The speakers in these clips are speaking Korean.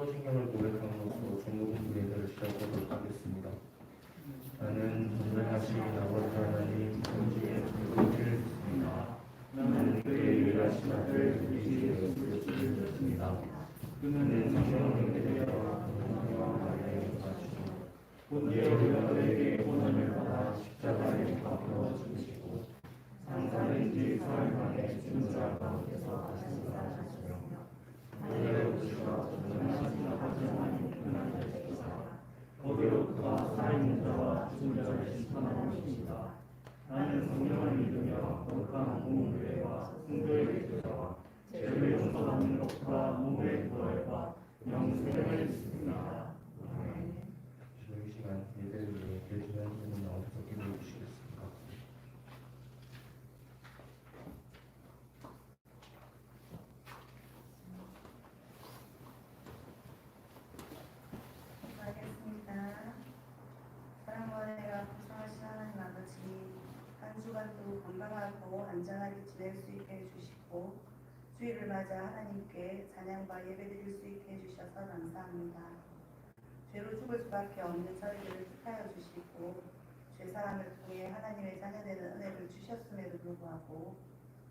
서신경을 고백함으로써 중고등부 예배를 시작하도록 하겠습니다. 나는 전능하신 아버지 하나님 천지의 불의를 믿습니다. 나는 그의 유일하신 아들 우리 예수를 믿습니다. 그는 성령을 믿으며 성령과 마리아에 가시고 본디오 빌라도에게 고난을 받아 십자가에 못 박혀 죽으시고 상사된 지 사흘 만에 죽은 자 가운데서 다시 살아나셨으며 하늘에 오시사 전능하신 아버지 하나님 편안을 되시사 거기로 그가 살아있는 자와 죽은 자를 심판하는 것이다. 나는 성령을 믿으며 거룩한 공의회와 성도의 교제와 죄를 용서받는 것과 몸의 부활과 영생을 믿습니다. 저희 시간 예배를 위해 교주한 분이 나오셔서 기도해 주시겠습니다. 하겠습니다. 사랑과 은혜가 풍성하신 하나님 아버지, 한 주간도 건강하고 안전하게 지낼 수 있게 해주시고 주일을 맞아 하나님께 찬양과 예배드릴 수 있게 해주셔서 감사합니다. 죄로 죽을 수밖에 없는 저희들을 택하여 주시고 죄사함을 통해 하나님의 자녀되는 은혜를 주셨음에도 불구하고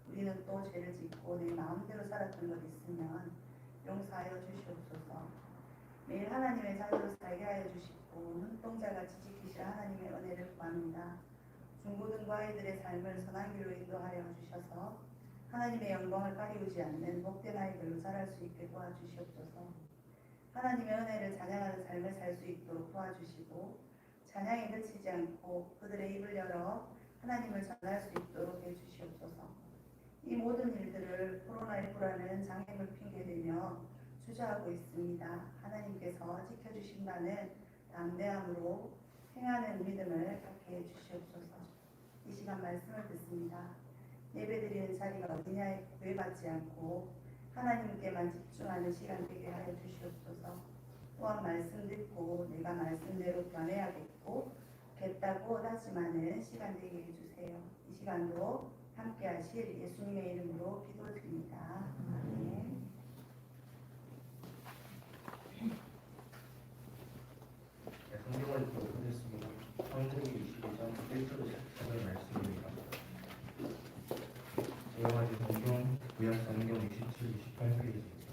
우리는 또 죄를 짓고 내 마음대로 살았던 것 있으면 용서하여 주시옵소서. 매일 하나님의 자녀로 살게 하여 주시고 눈동자같이 지키실 하나님의 은혜를 구합니다. 중고등부 아이들의 삶을 선한 길로 인도하여 주셔서 하나님의 영광을 가리우지 않는 복된 아이들로 자랄 수 있게 도와주시옵소서. 하나님의 은혜를 찬양하는 삶을 살 수 있도록 도와주시고 찬양에 그치지 않고 그들의 입을 열어 하나님을 전할 수 있도록 해주시옵소서. 이 모든 일들을 코로나19라는 장애물 핑계대며 주저하고 있습니다. 하나님께서 지켜주신다는 담대함으로 행하는 믿음을 갖게 해주시옵소서. 이 시간 말씀을 듣습니다. 예배드리는 자리가 어디냐에 구애받지 않고 하나님께만 집중하는 시간 되게 하여 주시옵소서. 또한 말씀 듣고 내가 말씀대로 변해야겠고 겠다고 다짐하는 시간 되게 해주세요. 이 시간도 함께 하실 예수님의 이름으로 기도드립니다. 아멘. 성경을 보겠습니다. 창세기 22장 1절에서 14절 말씀입니다. 제가 가진 성경 구약 성경 27, 28페이지입니다.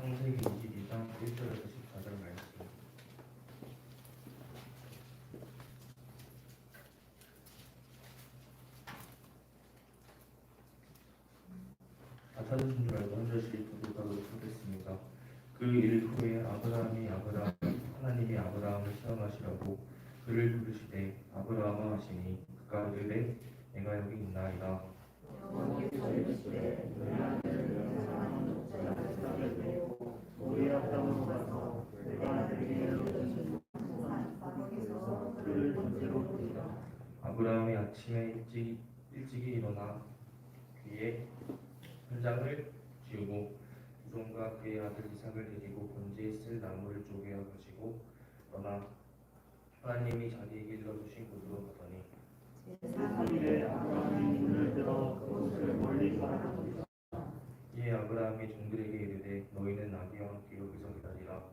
창세기 22장 1절에서 14절 말씀. 다 찾으신 줄 알고 한 절씩 교독하도록 하겠습니다. 그 일 후에 하나님이 아브라함을 시험하시려고 그를 부르시되 아브라함아 하시니 그가 이르되 내가 여기 있나이다. 여호와께서 이르시되 너희 아들을 위하여 사랑하는 목자를 세우고 모리아 땅으로 가서 내 아들에게 이르시되 거기서 그를 번제로 드리라. 아브라함이 아침에 일찍이 일어나 그의 현장을 지우고 후손과 그의 아들 이삭을 데리고 번제에 쓸 나무를 쪼개어 가지고 떠나 하나님이 자기에게 일러주신 곳으로 가더니 제3일에 아브라함이 눈을 들어 그곳을 멀리 바라보니라. 이에 아브라함이 종들에게 이르되 너희는 아기와 함께 여기서 기다리라.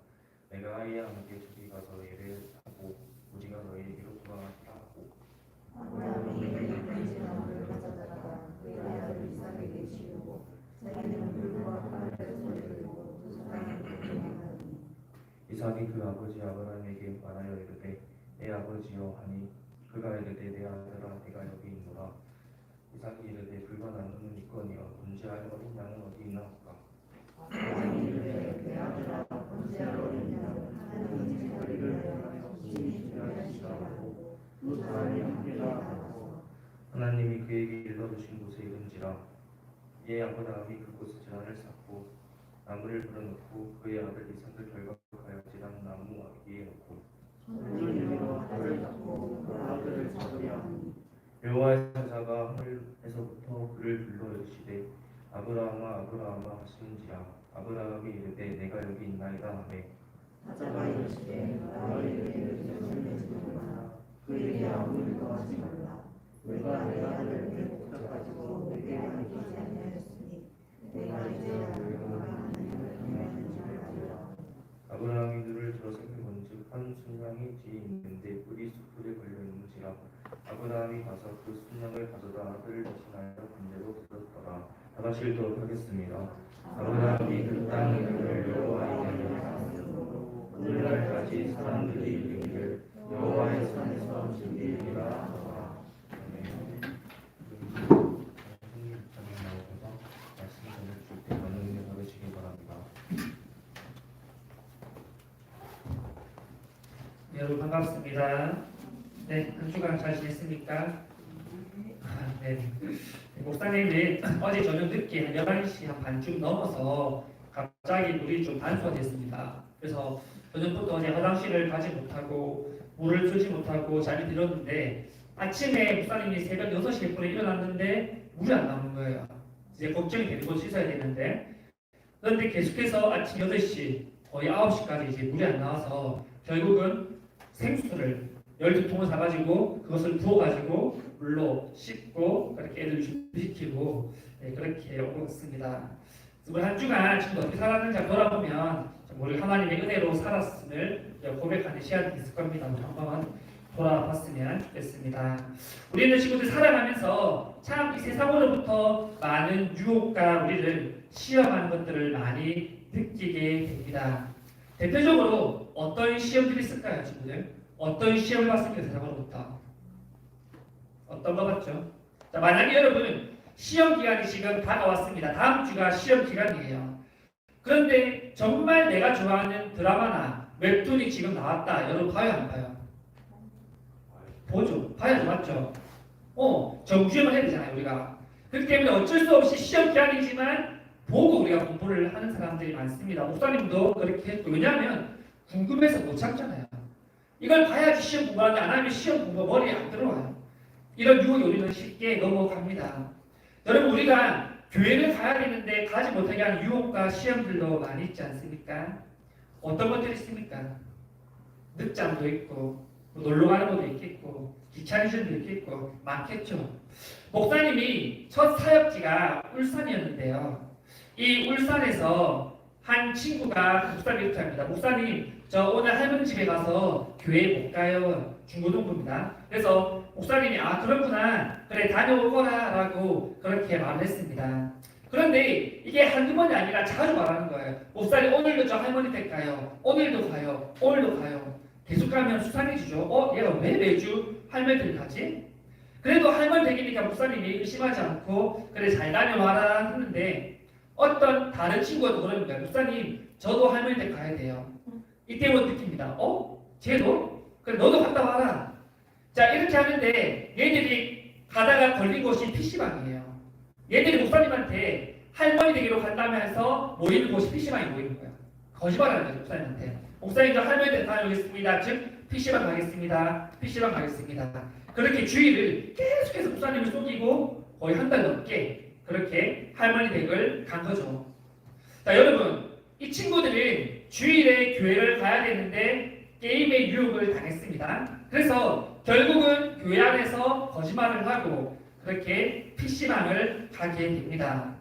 내가 아이와 함께 저기 가서 예배를 하고 우리가 너희에게로 돌아가리라 하고 아브라함이 이르되 나무를 가져다가 그의 아들 이삭에게 지우고 자기는 물과 칼을 손에 들고 두 손에 행하니 이삭이 그 아버지 아브라함에게 말하여 이르되 내 아버지여 하니 그가 이르되 내 아들아 내가 여기 있노라. 이삭이 이르되 불과 나무는 있거니와 번제할 어린 양은 어디 있나이까. 아브라함이 이르되 내 아들아 번제할 어린 양은 하나님이 제사를 위하여 친히 준비하시라고 두 사람이 함께 나가서 하나님이 그에게 일러주신 곳에 이른지라. 이에 아브라함이 그곳에 제단을 쌓고 나무를 불어넣고 그의 아들 이삭을 결박하여 제단 나무 위에 놓고 손을 들어 칼을 잡고 그 아들을 잡으려 하니 여호와의 사자가 하늘에서부터 그를 불러 이르시되 아브라함아 아브라함아 하시는지라. 아브라함이 이르되 내가 여기 있나이다 하매 사자가 이르시되 너희에게 이르시는 마라. 그에게 아무 일도 하지 말라. 내가 내 아들을 붙여 가지고 내게 맡기지 아니하였으니 내가 이제 나를 그를 대신하여 군대로 들었더라. 다 같이 읽도록 하겠습니다. 아브라함이 그 땅을 여호와에게 맡겼으므로 오늘날까지 사람들이 이르기를 여호와의 산에서 즐기리라 하더라. 말씀 전해줄 때 많은 은혜 받으시기 바랍니다. 네, 여러분 반갑습니다. 네, 한 주간 잘 지냈습니까? 네. 목사님이 어제 저녁 늦게 한 11시 한 반쯤 넘어서 갑자기 물이 좀 단소됐습니다. 그래서 저녁부터 어제 화장실을 가지 못하고 물을 쓰지 못하고 잠이 들었는데 아침에 목사님이 새벽 6시 100분에 일어났는데 물이 안 나오는 거예요. 이제 걱정이 되고 씻어야 되는데 그런데 계속해서 아침 8시 거의 9시까지 이제 물이 안 나와서 결국은 생수를 12통을 사가지고 그것을 부어가지고 물로 씻고 그렇게 애들 준비시키고 네, 그렇게 오고 있습니다. 우리 한 주간 지금 어떻게 살았는지 돌아보면 우리 하나님의 은혜로 살았음을 고백하는 시간이 있을 겁니다. 한번 돌아봤으면 좋겠습니다. 우리는 친구들 살아가면서 참 이 세상으로부터 많은 유혹과 우리를 시험하는 것들을 많이 느끼게 됩니다. 대표적으로 어떤 시험들이 있을까요, 친구들? 어떤 시험을 받습니까, 세상으로부터? 어떤 거 같죠? 자, 만약에 여러분 시험 기간이 지금 다가왔습니다. 다음 주가 시험 기간이에요. 그런데 정말 내가 좋아하는 드라마나 웹툰이 지금 나왔다. 여러분 봐요, 안 봐요? 보죠. 봐야죠, 맞죠? 정주행을 해야 되잖아요, 우리가. 그렇기 때문에 어쩔 수 없이 시험 기간이지만 보고 우리가 공부를 하는 사람들이 많습니다. 목사님도 그렇게 했고, 왜냐하면 궁금해서 못 참잖아요. 이걸 봐야지 시험 공부하는데 안 하면 시험 공부 머리에 안 들어와요. 이런 유혹이 우리는 쉽게 넘어갑니다. 여러분 우리가 교회를 가야 되는데 가지 못하게 하는 유혹과 시험들도 많이 있지 않습니까? 어떤 것들이 있습니까? 늦잠도 있고 놀러 가는 것도 있겠고 귀찮은 시험도 있겠고 많겠죠. 목사님이 첫 사역지가 울산이었는데요. 이 울산에서 한 친구가 목사님 이렇게 합니다. 목사님 저 오늘 할머니 집에 가서 교회 못 가요. 중고등부입니다. 그래서 목사님이 아 그렇구나 그래 다녀오거라 라고 그렇게 말을 했습니다. 그런데 이게 한두 번이 아니라 자주 말하는 거예요. 목사님 오늘도 저 할머니 댁 가요. 오늘도 가요. 오늘도 가요. 계속 가면 수상해지죠. 얘가 왜 매주 할머니 댁 가지? 그래도 할머니 댁이니까 목사님이 의심하지 않고 그래 잘 다녀와라 했는데 어떤 다른 친구도 그러는 거예요. 목사님 저도 할머니 댁 가야 돼요. 이때부터 느낍니다. 쟤도? 그래 너도 갔다 와라. 자 이렇게 하는데 얘들이 가다가 걸린 곳이 PC방이에요. 얘들이 목사님한테 할머니 댁으로 간다면서 모이는 곳이 PC방에 모이는 거예요. 거짓말하는 거죠 목사님한테. 목사님 저 할머니 댁 다녀오겠습니다. 즉 PC방 가겠습니다. PC방 가겠습니다. 그렇게 주의를 계속해서 목사님을 속이고 거의 한 달 넘게 그렇게 할머니 댁을 간 거죠. 자 여러분 이 친구들은 주일에 교회를 가야 되는데 게임의 유혹을 당했습니다. 그래서 결국은 교회 안에서 거짓말을 하고 그렇게 PC방을 가게 됩니다.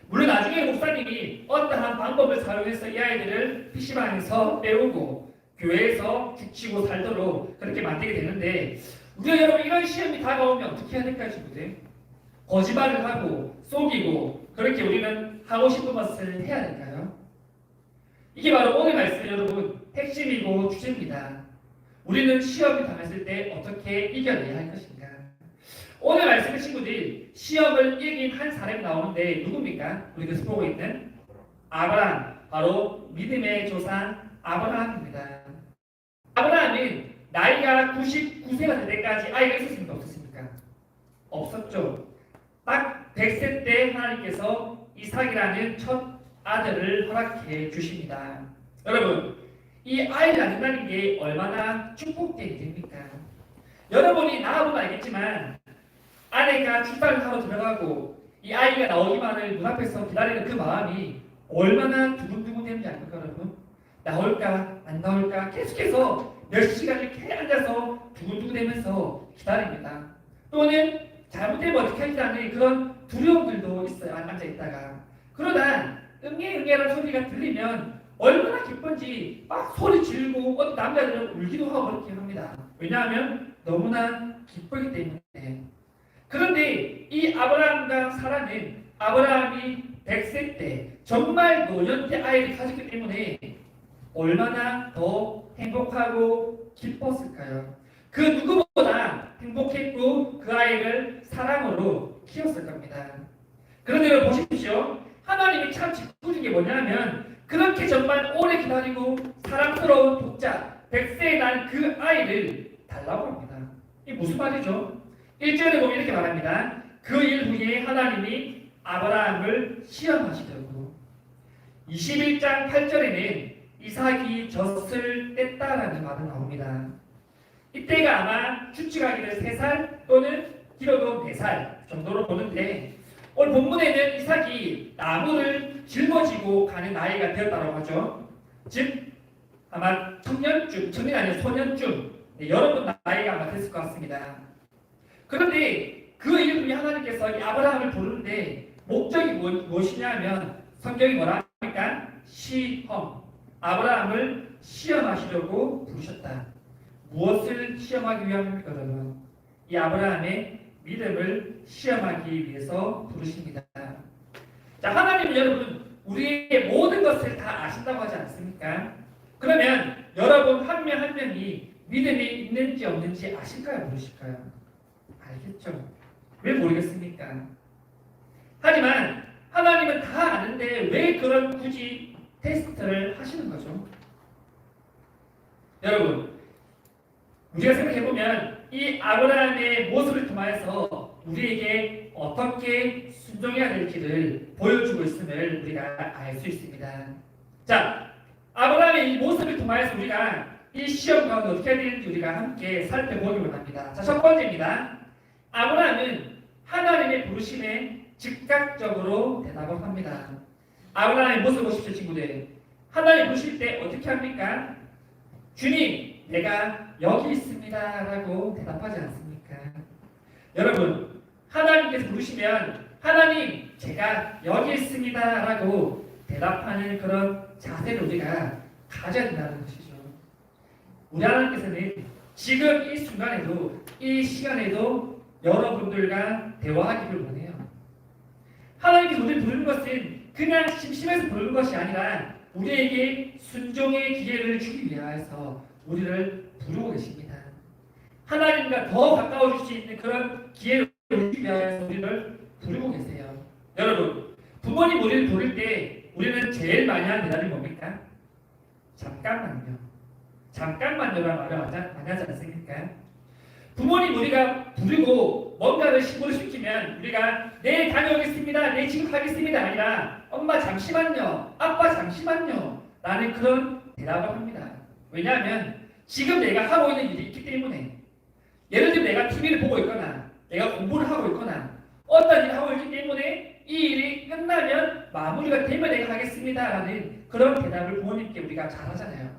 물론 나중에 목사님이 어떠한 방법을 사용해서 이 아이들을 PC방에서 빼오고 교회에서 죽치고 살도록 그렇게 만들게 되는데 우리가 여러분 이런 시험이 다가오면 어떻게 해야 될까요, 친구들? 거짓말을 하고 속이고 그렇게 우리는 하고 싶은 것을 해야 될까요? 이게 바로 오늘 말씀 여러분 핵심이고 주제입니다. 우리는 시험이 당했을 때 어떻게 이겨내야 할 것인가? 오늘 말씀의 친구들이 시험을 이긴 한 사람이 나오는데 누굽니까? 우리 계속 보고 있는 아브라함, 바로 믿음의 조상 아브라함입니다. 아브라함은 나이가 99세가 될 때까지 아이가 있었습니까? 없었습니까? 없었죠. 딱 100세 때 하나님께서 이삭이라는 첫 아들을 허락해 주십니다. 여러분 이 아이를 낳는다는 게 얼마나 축복된 일입니까? 여러분이 나와보면 알겠지만 아내가 출산을 하러 들어가고 이 아이가 나오기만을 문 앞에서 기다리는 그 마음이 얼마나 두근두근 되는지 압니까 여러분? 나올까 안 나올까 계속해서 몇 시간 이렇게 앉아서 두근두근대면서 기다립니다. 또는 잘못되면 어떻게 하지라는 그런 두려움들도 있어요. 앉아있다가. 그러다 응애라는 소리가 들리면 얼마나 기쁜지 막 소리 지르고 어떤 남자들은 울기도 하고 그렇게 합니다. 왜냐하면 너무나 기쁘기 때문에. 그런데 이 아브라함과 사라는 아브라함이 100세 때 정말 노년 때 아이를 가졌기 때문에 얼마나 더 행복하고 기뻤을까요? 그 누구보다 행복했고 그 아이를 사랑으로 키웠을 겁니다. 그런데 여러분 보십시오. 하나님이 참 짓궂은 게 뭐냐면 그렇게 정말 오래 기다리고 사랑스러운 독자 100세에 난 그 아이를 달라고 합니다. 이게 무슨 말이죠? 1절에 보면 이렇게 말합니다. 그 일 후에 하나님이 아브라함을 시험하시더고 21장 8절에는 이삭이 젖을 뗐다라는 말이 나옵니다. 이때가 아마 추측하기를 3살 또는 길어도 4살 정도로 보는데 오늘 본문에는 이삭이 나무를 짊어지고 가는 나이가 되었다고 하죠. 즉 아마 청년쯤, 청년이 아니라 소년쯤 여러분 나이가 아마 됐을 것 같습니다. 그런데 그 이후에 하나님께서 이 아브라함을 부르는데 목적이 무엇이냐면 성경이 뭐라 합니까? 시험. 아브라함을 시험하시려고 부르셨다. 무엇을 시험하기 위함입니까? 여러분? 이 아브라함의 믿음을 시험하기 위해서 부르십니다. 자, 하나님은 여러분 우리의 모든 것을 다 아신다고 하지 않습니까? 그러면 여러분 한 명 한 명이 믿음이 있는지 없는지 아실까요? 모르실까요? 알겠죠? 왜 모르겠습니까? 하지만 하나님은 다 아는데 왜 그런 굳이 테스트를 하시는 거죠? 여러분 우리가 생각해보면 이 아브라함의 모습을 통해서 우리에게 어떻게 순종해야 될지를 보여주고 있음을 우리가 알 수 있습니다. 자, 아브라함의 이 모습을 통해서 우리가 이 시험 가운데 어떻게 해야 되는지 우리가 함께 살펴보기로 합니다. 자, 첫 번째입니다. 아브라함은 하나님의 부르심에 즉각적으로 대답을 합니다. 아브라함의 모습을 보십시오, 친구들. 하나님 부르실 때 어떻게 합니까? 주님, 내가 여기 있습니다 라고 대답하지 않습니까? 여러분, 하나님께서 부르시면 하나님, 제가 여기 있습니다 라고 대답하는 그런 자세를 우리가 가져야 된다는 것이죠. 우리 하나님께서는 지금 이 순간에도 이 시간에도 여러분들과 대화하기를 원해요. 하나님께서 우리를 부르는 것은 그냥 심심해서 부르는 것이 아니라 우리에게 순종의 기회를 주기 위하여서 우리를 부르고 계십니다. 하나님과 더 가까워질 수 있는 그런 기회를 주기 위하여서 우리를 부르고 계세요. 여러분, 부모님 우리를 부를 때 우리는 제일 많이 하는 대답이 뭡니까? 잠깐만요. 잠깐만요라는 말을 많이 하지 않습니까? 부모님 우리가 부르고 뭔가를 신고를 시키면 우리가 네 다녀오겠습니다. 네 지금 가겠습니다. 아니라 엄마 잠시만요. 아빠 잠시만요. 라는 그런 대답을 합니다. 왜냐하면 지금 내가 하고 있는 일이 있기 때문에 예를 들면 내가 TV를 보고 있거나 내가 공부를 하고 있거나 어떤 일을 하고 있기 때문에 이 일이 끝나면 마무리가 되면 내가 하겠습니다. 라는 그런 대답을 부모님께 우리가 잘하잖아요.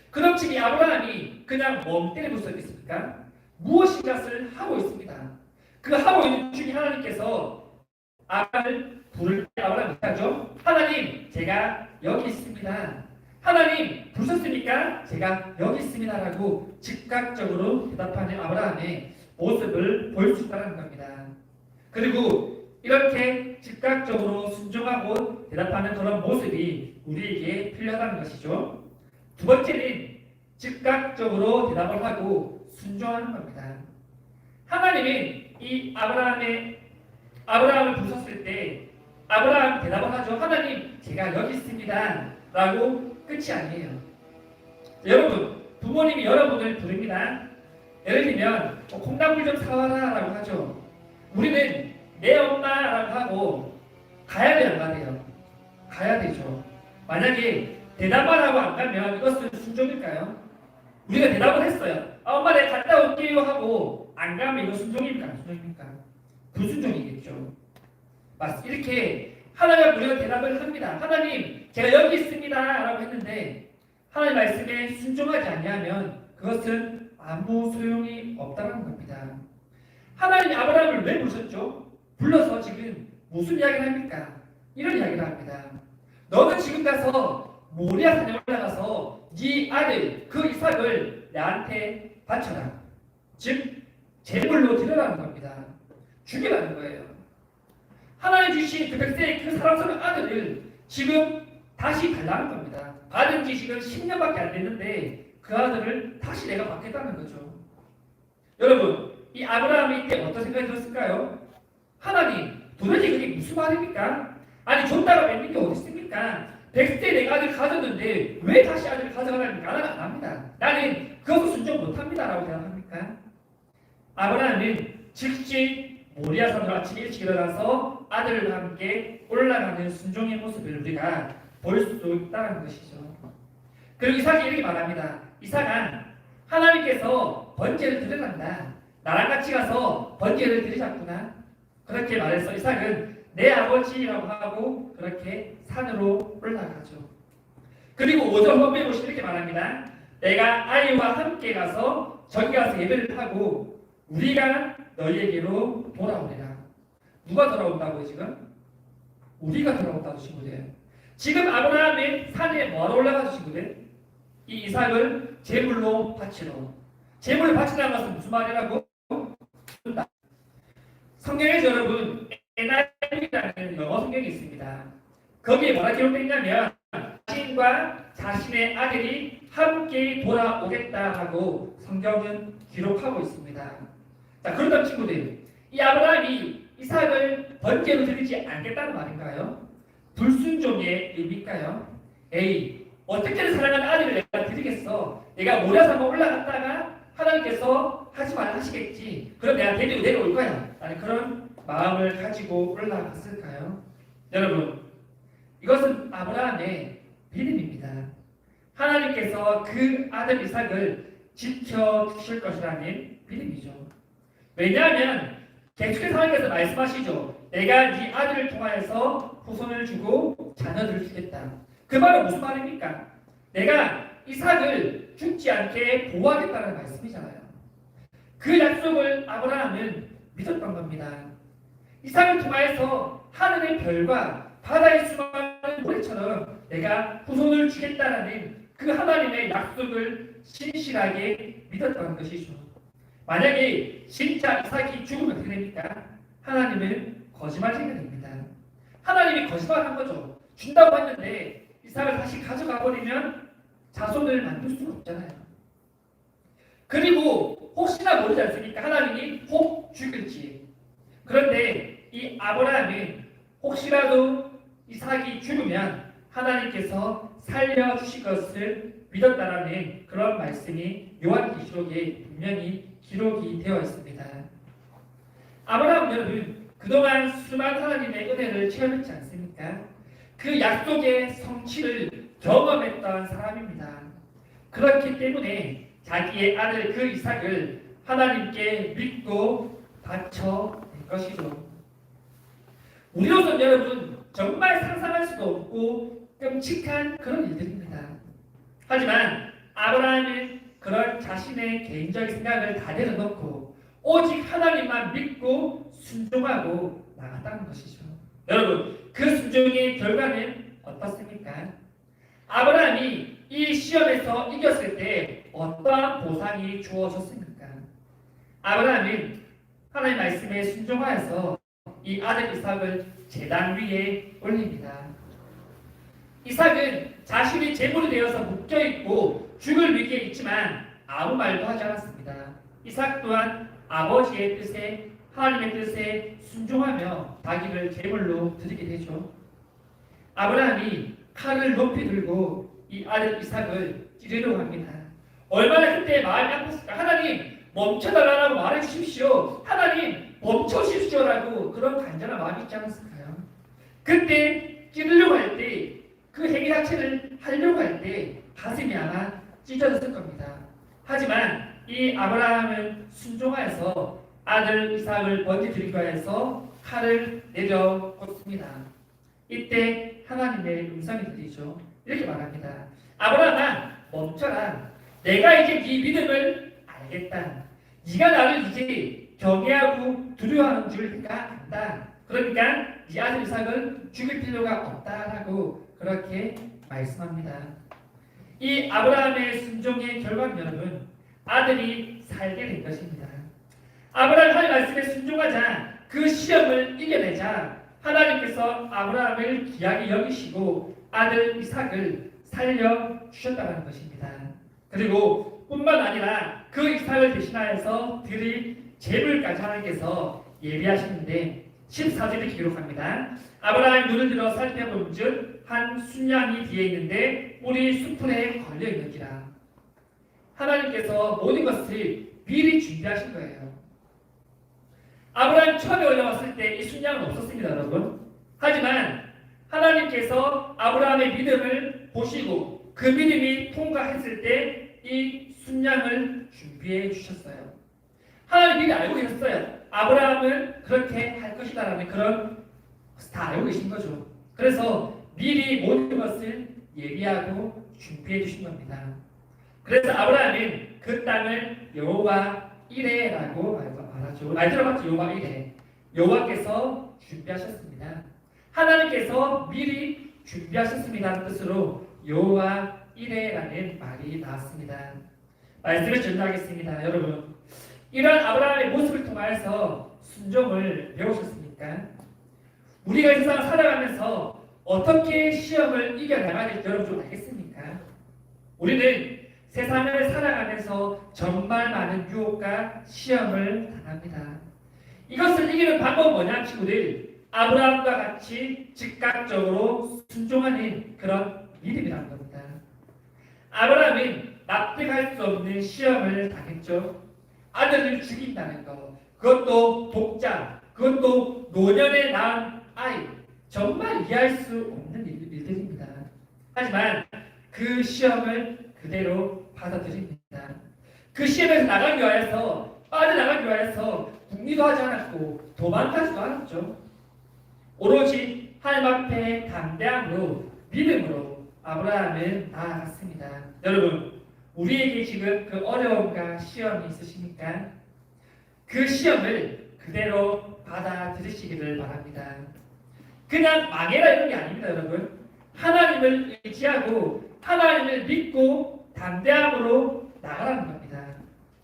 그럼 지금 아브라함이 그냥 멍 때리고 있습니까? 무엇인가를 하고 있습니다. 그 하고 있는 중에 하나님께서 아브라함을 부를 때 아브라함이 하죠. 하나님, 제가 여기 있습니다. 하나님, 부르셨습니까? 제가 여기 있습니다. 라고 즉각적으로 대답하는 아브라함의 모습을 볼 수 있다는 겁니다. 그리고 이렇게 즉각적으로 순종하고 대답하는 그런 모습이 우리에게 필요하다는 것이죠. 두 번째는 즉각적으로 대답을 하고 순종하는 겁니다. 하나님은 이 아브라함을 부르셨을 때 아브라함 대답을 하죠. 하나님, 제가 여기 있습니다. 라고 끝이 아니에요. 여러분, 부모님이 여러분을 부릅니다. 예를 들면 콩나물 좀 사와라 라고 하죠. 우리는 내 엄마라고 하고 가야 돼요, 안 가야 가야 되죠. 만약에 대답만 하고 안 가면 이것은 순종일까요? 우리가 대답을 했어요. 엄마 내가 갔다 올게요 하고 안 가면 이거 순종입니까? 안 순종입니까? 불순종이겠죠. 이렇게 하나님 우리가 대답을 합니다. 하나님, 제가 여기 있습니다 라고 했는데 하나님 말씀에 순종하지 아니하면 그것은 아무 소용이 없다는 겁니다. 하나님이 아브라함을 왜 부르셨죠? 불러서 지금 무슨 이야기를 합니까? 이런 이야기를 합니다. 너는 지금 가서 모리아 산에 올라가서 네 아들 그 이삭을 나한테 바쳐라. 즉 제물로 드려라는 겁니다. 죽이라는 거예요. 하나님 주신 그 백세의 그 사랑스러운 아들을 지금 다시 달라는 겁니다. 받은 지 지금 10년밖에 안 됐는데 그 아들을 다시 내가 받겠다는 거죠. 여러분, 이 아브라함이 이때 어떤 생각이 들었을까요? 하나님, 도대체 그게 무슨 말입니까? 아니, 줬다가 뺏는 게 어디 있습니까? 100세 내가 아들 가졌는데 왜 다시 아들을 가져가라니까? 나는 안 합니다. 나는 그것도 순종 못합니다. 라고 대답합니까? 아브라함은 즉시 모리아산으로 아침 일찍 일어나서 아들과 함께 올라가는 순종의 모습을 우리가 볼 수 있다는 것이죠. 그리고 이삭이 이렇게 말합니다. 이삭아, 하나님께서 번제를 드려간다. 나랑 같이 가서 번제를 드리자꾸나. 그렇게 말해서 이삭은 내 아버지라고 하고 그렇게 산으로 올라가죠. 그리고 5절 후반부에 보시면 이렇게 말합니다. 내가 아이와 함께 가서 저기 가서 예배를 하고 우리가 너희에게로 돌아오리라. 누가 돌아온다고요 지금? 우리가 돌아온다고 친구들. 지금 아브라함이 산에 뭐하러 올라가죠 친구들? 이 이삭을 제물로 바치러. 제물을 바치라는 것은 무슨 말이라고? 성경에서 여러분 NIV라는 영어 성경이 있습니다. 거기에 뭐라 기록되어 있냐면 자신과 자신의 아들이 함께 돌아오겠다 하고 성경은 기록하고 있습니다. 자, 그렇다면 친구들, 이 아브라함이 이삭을 번제로 드리지 않겠다는 말인가요? 불순종의 의미일까요? 에이, 어떻게든 사랑하는 아들을 내가 드리겠어. 내가 모라산 한번 올라갔다가 하나님께서 하지 말라 하시겠지. 그럼 내가 데리고 내려올 거야. 라는 그런 마음을 가지고 올라갔을까요? 여러분, 이것은 아브라함의 믿음입니다. 하나님께서 그 아들 이삭을 지켜주실 것이라는 믿음이죠. 왜냐하면 계속해서 하나님께서 말씀하시죠. 내가 네 아들을 통하여서 후손을 주고 자녀들을 주겠다. 그 말은 무슨 말입니까? 내가 이삭을 죽지 않게 보호하겠다는 말씀이잖아요. 그 약속을 아브라함은 믿었던 겁니다. 이삭을 통하여서 하늘의 별과 바다의 수많은 모래처럼 내가 후손을 주겠다라는 그 하나님의 약속을 신실하게 믿었던 것이죠. 만약에 진짜 이삭이 죽으면 어떻게 됩니까? 하나님은 거짓말쟁이가 됩니다. 하나님이 거짓말한 거죠. 준다고 했는데 이삭을 다시 가져가 버리면 자손을 만들 수가 없잖아요. 그리고 혹시나 모르지 않습니까? 하나님이 혹 죽일지. 그런데 이 아브라함이 혹시라도 이삭이 죽으면 하나님께서 살려주실 것을 믿었다라는 그런 말씀이 요한계시록에 분명히 기록이 되어 있습니다. 아브라함 여러분, 그동안 수많은 하나님의 은혜를 체험했지 않습니까? 그 약속의 성취를 경험했던 사람입니다. 그렇기 때문에 자기의 아들 그 이삭을 하나님께 믿고 바쳐낼 것이죠. 우리로서는 여러분 정말 상상할 수도 없고 끔찍한 그런 일들입니다. 하지만 아브라함은 그런 자신의 개인적인 생각을 다 내려놓고 오직 하나님만 믿고 순종하고 나갔다는 것이죠. 여러분, 그 순종의 결과는 어떻습니까? 아브라함이 이 시험에서 이겼을 때 어떠한 보상이 주어졌습니까? 아브라함은 하나님 말씀에 순종하여서 이 아들 이삭을 제단 위에 올립니다. 이삭은 자신이 제물이 되어서 묶여있고 죽을 위기에 있지만 아무 말도 하지 않았습니다. 이삭 또한 아버지의 뜻에 하나님의 뜻에 순종하며 자기를 제물로 드리게 되죠. 아브라함이 칼을 높이 들고 이 아들 이삭을 찌르려고 합니다. 얼마나 그때 마음이 아팠을까. 하나님 멈춰달라고 말해 주십시오. 하나님 멈춰주십시오라고 그런 간절한 마음이 있지 않았을까요? 그때 찌르려고 할 때 그 행위 자체를 하려고 할 때 가슴이 아마 찢어졌을 겁니다. 하지만 이 아브라함은 순종하여서 아들 이삭을 번제 드리기 위해서 칼을 내려 꽂습니다. 이때 하나님의 음성이 들리죠. 이렇게 말합니다. 아브라함아 멈춰라. 내가 이제 네 믿음을 알겠다. 네가 나를 이제 경외하고 두려워하는 줄 내가 안다. 그러니까 네 아들 이삭을 죽일 필요가 없다라고 그렇게 말씀합니다. 이 아브라함의 순종의 결과는 여러분 아들이 살게 된 것입니다. 아브라함이 하나님 말씀에 순종하자 그 시험을 이겨내자 하나님께서 아브라함을 귀하게 여기시고 아들 이삭을 살려주셨다는 것입니다. 그리고 뿐만 아니라 그 이삭을 대신하여서 드릴 제물까지 하나님께서 예비하시는데 14절에 기록합니다. 아브라함이 눈을 들어 살펴본즉 한 순양이 뒤에 있는데 뿔이 수풀에 걸려 있는지라. 하나님께서 모든 것을 미리 준비하신 거예요. 아브라함이 처음에 올라왔을 때 이 순양은 없었습니다, 여러분. 하지만 하나님께서 아브라함의 믿음을 보시고 그 믿음이 통과했을 때 이 순양을 준비해 주셨어요. 하나님 미리 알고 계셨어요. 아브라함은 그렇게 할 것이다라는 그런 다 알고 계신 거죠. 그래서 미리 모든 것을 예비하고 준비해 주신 겁니다. 그래서 아브라함은 그 땅을 여호와 이레라고 말하죠. 많이 들어봤죠? 여호와 이레. 여호와께서 준비하셨습니다. 하나님께서 미리 준비하셨습니다는 뜻으로 여호와 이레라는 말이 나왔습니다. 말씀을 전달하겠습니다. 여러분, 이런 아브라함의 모습을 통하여서 순종을 배우셨습니까? 우리가 이 세상을 살아가면서 어떻게 시험을 이겨나가야 될지 여러분 좀 알겠습니까? 우리는 세상을 살아가면서 정말 많은 유혹과 시험을 당합니다. 이것을 이기는 방법은 뭐냐, 친구들? 아브라함과 같이 즉각적으로 순종하는 그런 믿음이라는 겁니다. 아브라함은 납득할 수 없는 시험을 당했죠. 아들을 죽인다는 것, 그것도 독자, 그것도 노년에 낳은 아이, 정말 이해할 수 없는 일들입니다. 하지만 그 시험을 그대로 받아들입니다. 그 시험에서 나가기 위하여서, 빠져나가기 위하여서 궁리도 하지 않았고 도망가지도 않았죠. 오로지 하나님 앞에 담대함으로 믿음으로 아브라함은 나아갔습니다. 여러분, 우리에게 지금 그 어려움과 시험이 있으십니까? 그 시험을 그대로 받아들이시기를 바랍니다. 그냥 망해라 이런 게 아닙니다, 여러분. 하나님을 의지하고 하나님을 믿고 담대함으로 나가라는 겁니다.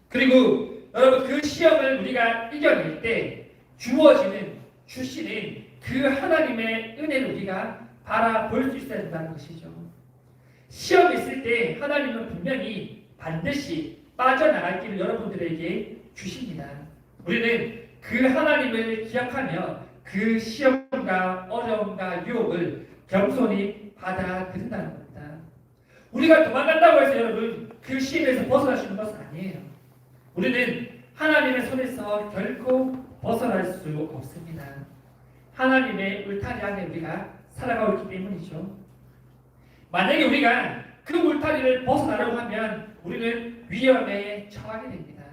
그리고 여러분, 그 시험을 우리가 이겨낼 때 주시는 그 하나님의 은혜를 우리가 바라볼 수 있어야 된다는 것이죠. 시험이 있을 때 하나님은 분명히 반드시 빠져나갈 길을 여러분들에게 주십니다. 우리는 그 하나님을 기억하며 그 시험과 어려움과 유혹을 겸손히 받아들인다는 겁니다. 우리가 도망간다고 해서 여러분 그 시험에서 벗어날 수 있는 것은 아니에요. 우리는 하나님의 손에서 결코 벗어날 수 없습니다. 하나님의 울타리 안에 우리가 살아가고 있기 때문이죠. 만약에 우리가 그 울타리를 벗어나려고 하면 우리는 위험에 처하게 됩니다.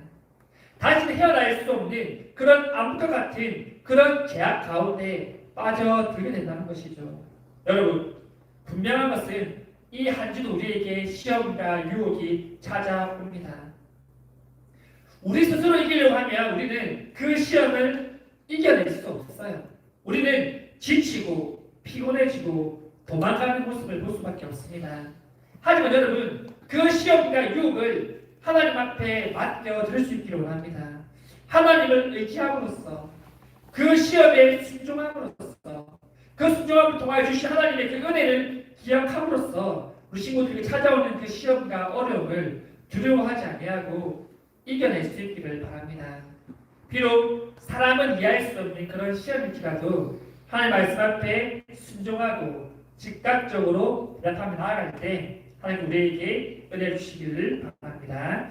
다시는 헤어날 수 없는 그런 암과 같은 그런 제약 가운데 빠져들게 된다는 것이죠. 여러분, 분명한 것은 이 한 주도 우리에게 시험과 유혹이 찾아옵니다. 우리 스스로 이기려고 하면 우리는 그 시험을 이겨낼 수 없어요. 우리는 지치고 피곤해지고 도망가는 모습을 볼 수밖에 없습니다. 하지만 여러분, 그 시험과 유혹을 하나님 앞에 맡겨드릴 수 있기를 원합니다. 하나님을 의지함으로써 그 시험에 순종함으로써 그 순종함을 통하여 주신 하나님의 그 은혜를 기억함으로써 우리 친구들에게 찾아오는 그 시험과 어려움을 두려워하지 아니하고 이겨낼 수 있기를 바랍니다. 비록 사람은 이해할 수 없는 그런 시험일지라도 하나님 말씀 앞에 순종하고 즉각적으로 대답하며 나아갈 때 하나님 우리에게 은혜 주시기를 바랍니다.